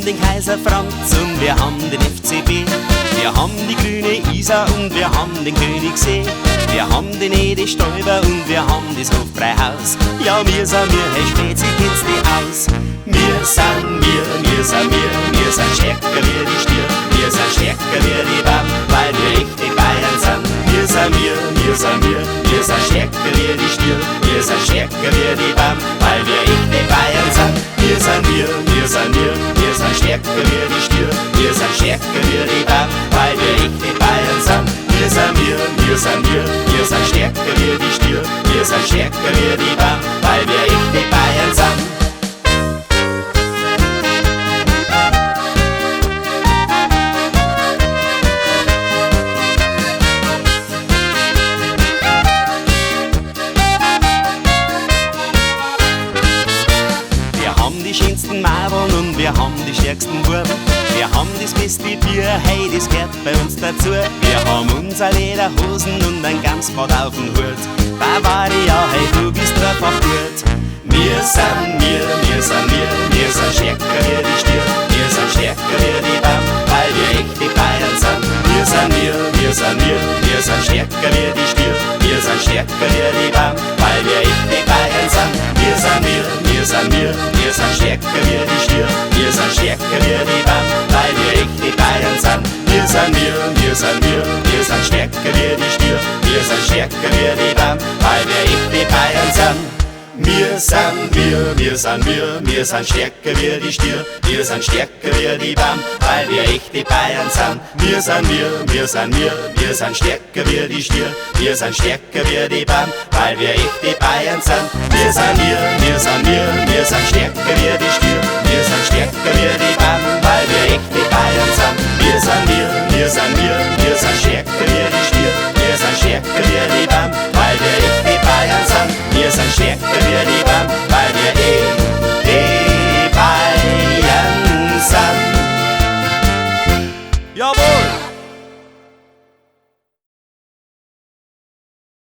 den Kaiser Franz und wir haben den FCB. Wir haben die grüne Isar und wir haben den Königssee. Wir haben den Ede Stoiber und wir haben das Hofbräuhaus. Ja, wir sind hey Spezi, kennst du aus? Wir sind wir sind stärker wie die Stier. Wir sind stärker wie die Bam, weil wir echte Bayern sind. Wir sind stärker wie die Stier. Wir sind stärker wie die Bam, weil wir echte Bayern sind. Wir sind stärker wie die Stier. Wir sind stärker wie die Bam, weil wir echte Bayern sind. Wir sind stärker wie die Stier. Wir sind stärker wie die Bam, weil wir echte Bayern sind. Wir haben die schönsten Mauern und wir haben die stärksten Burgen. Wir haben das beste Bier, hey, das gehört bei uns dazu. Wir haben unsere Lederhosen und ein Gamsbad auf dem Hut. Bavaria, hey, du bist einfach gut. Wir sind stärker wie die Stier. Wir sind stärker wie die Bam, weil wir echte Bayern sind. Wir sind stärker wie die Stier. Wir sind stärker wie die Bam, weil wir echte Bayern sind. Wir sind stärker wie die Stier. Wir sind stärker wie die Bam, weil wir echte Bayern sind. Wir sind stärker wie die Stier. Wir sind stärker wie die Bam, weil wir echte Bayern sind. Wir sind stärker wie die Stier. Wir sind stärker wie die Bam, weil wir echte Bayern sind. Wir sind stärker wie die Stier. Wir sind stärker wie die Bam, weil wir echte Bayern sind. Wir sind stärker wie die Stier. Wir sind stärker wie die Bam, weil wir echte Bayern sind. Wir sind stärker wie die Stier. Wir sind stärker wie die Bam, weil wir echte Bayern sind. Wir sind stärker wie die